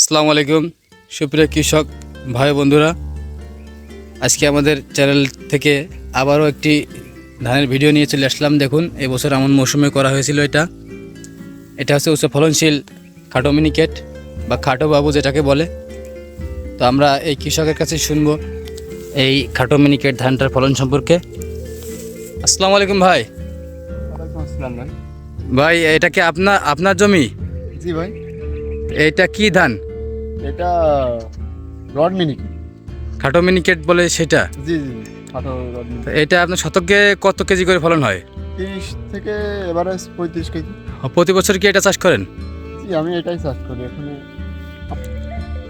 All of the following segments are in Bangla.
আসসালামু আলাইকুম সুপ্রিয় কৃষক ভাই বন্ধুরা, আজকে আমাদের চ্যানেল থেকে আবারও একটি ধানের ভিডিও নিয়ে চলে আসলাম। দেখুন, এবছর এমন মৌসুমে করা হয়েছিল। এটা হচ্ছে উচ্চ ফলনশীল খাটো মিনিকেট বা খাটো বাবু যেটাকে বলে। তো আমরা এই কৃষকের কাছে শুনবো এই খাটো মিনিকেট ধানটার ফলন সম্পর্কে। আসসালামু আলাইকুম ভাই। ভাই, ভাই এটা কি আপনার জমি? জি ভাই, এটা কি ধান? এটা রড মিনিকেট। খাটো মিনিকেট বলে সেটা? জি জি, খাটো রড তো মিনিকেট। এটা আপনার শতকে কত কেজি করে ফলন হয়? 30 থেকে এভারেজ 35 কেজি। প্রতি বছর কি এটা চাষ করেন? জি, আমি এটাই চাষ করি এখানে।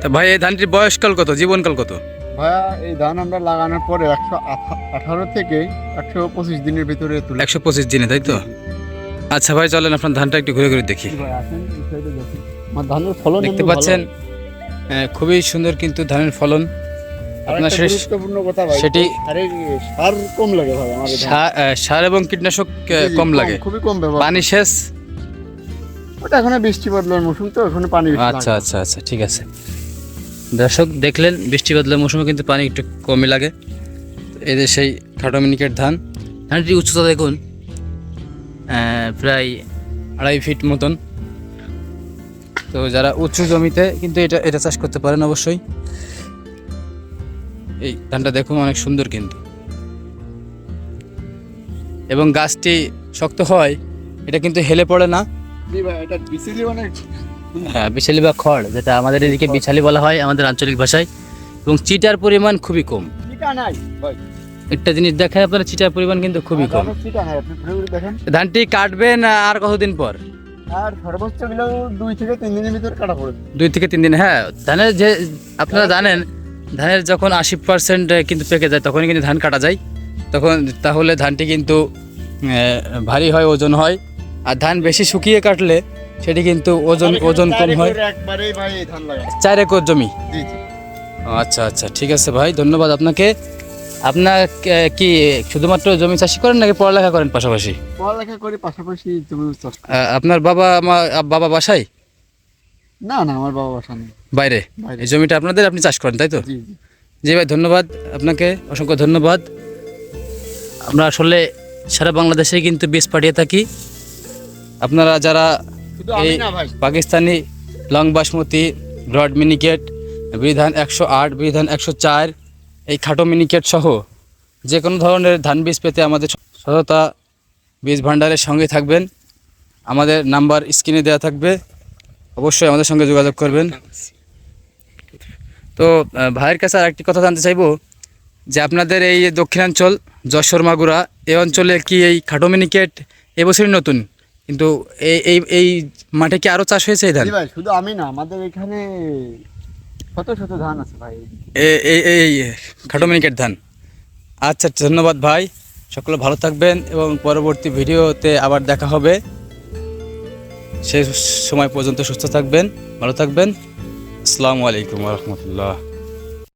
তা ভাই এই ধানটির বয়সকাল কত, জীবনকাল কত? ভাইয়া, এই ধান আমরা লাগানোর পরে 118 থেকে 125 দিনের ভিতরে তুলে। 125 দিনে, তাই তো? আচ্ছা ভাই, চলেন আপনার ধানটা একটু ঘুরে ঘুরে দেখি। জি ভাই, আসেন এই সাইডে দেখুন। আমার ধানের ফলন দেখতে এমনি পাচ্ছেন খুবই সুন্দর কিন্তু ধানের ফলন। ভালো। আপনার আরেকটা গুরুত্বপূর্ণ কথা ভাই, সেটি সার কম লাগে ভাই আমাদের ধানে। সার এবং কীটনাশক জি, জি, কম লাগে। খুবই কম ব্যবহার। পানি সেচ? ওটা এখন বৃষ্টি বদলার মৌসুম, তো এখন পানি বেশি আচ্ছা লাগে। আচ্ছা আচ্ছা, ঠিক আছে। দর্শক দেখলেন, বৃষ্টি বদলের মৌসুমে কিন্তু পানি একটু কমই লাগে। এই যে সেই খাটো মিনিকেট ধানটির উচ্চতা দেখুন, প্রায় 2.5 ফিট মতন। তো যারা উঁচু জমিতে কিন্তু এটা চাষ করতে পারেন অবশ্যই। এই ধানটা দেখুন, অনেক সুন্দর কিন্তু, এবং গাছটি শক্ত হয়, এটা কিন্তু হেলে পড়ে না। জি ভাই, এটা বিসিলি অনেক। হ্যাঁ, বিছালি বা খড়, যেটা আমাদের এদিকে বিছালি বলা হয় আমাদের আঞ্চলিক ভাষায়। এবং চিটার পরিমাণ খুবই কম। চিটা নাই ভাই, একটা জিনিস দেখেন আপনারা, চিটার পরিমাণ কিন্তু খুবই কম। ধানের চিটা নাই, আপনি ঘুরে ঘুরে দেখেন। ধানটি কাটবেন আর কতদিন পর? আর সর্বোচ্চ গেলেও 2 থেকে 3 দিনের ভিতরে কাটা পড়বে। 2 থেকে 3 দিন। হ্যাঁ, ধানের যে আপনারা জানেন, ধানের যখন 80% কিন্তু পেকে যায় তখনই কিন্তু ধান কাটা যায়। তাহলে ধানটি কিন্তু ভারী হয়, ওজন হয়। আর ধান বেশি শুকিয়ে কাটলে সেটি কিন্তু ওজন কম হয়। একবারেই ভাই এই ধান লাগানো। 4 একর জমি? জি জি। আচ্ছা আচ্ছা, ঠিক আছে ভাই, ধন্যবাদ আপনাকে। আপনার কি শুধুমাত্র জমি চাষই করেন নাকি পড়ালেখা করেন পাশাপাশি? পড়ালেখা করি, পাশাপাশি জমি চাষ করি। আপনার বাবা বাসায়? না না, আমার বাবা বাসা নেই, বাইরে? বাইরে। এই জমিটা আপনাদের, আপনি চাষ করেন, তাই তো? জি জি। জি ভাই, ধন্যবাদ আপনাকে, অসংখ্য ধন্যবাদ। আমরা আসলে সারা বাংলাদেশে কিন্তু বীজ পাঠিয়ে থাকি। আপনারা যারা শুধু আমি এই না ভাই, পাকিস্তানি লং বাসমতি, ব্রড মিনিকেট, বিধান 108, বিধান 104, এই খাটো মিনিকেট সহ যে কোনো ধরনের ধান বীজ পেতে আমাদের সততা বীজ ভাণ্ডারের সঙ্গে থাকবেন। আমাদের নাম্বার স্ক্রিনে দেওয়া থাকবে, অবশ্যই আমাদের সঙ্গে যোগাযোগ করবেন। তো ভাইয়ের কাছে আর একটি কথা জানতে চাইবো, যে আপনাদের এই দক্ষিণাঞ্চল যশোর মাগুরা এই অঞ্চলে কি এই খাটো মিনিকেট এবছরই নতুন, কিন্তু এই মাঠে কি আরও চাষ হয়েছে এই ধান? জি ভাই, শুধু আমি না, আমাদের এখানে শত শত ধান আছে ভাই। এই খাটো মিনিকেট ধান। আচ্ছা, ধন্যবাদ ভাই, সকলে ভালো থাকবেন এবং পরবর্তী ভিডিওতে আবার দেখা হবে। সেই সময় পর্যন্ত সুস্থ থাকবেন, ভালো থাকবেন। আসসালামু আলাইকুম ওয়া রাহমাতুল্লাহ।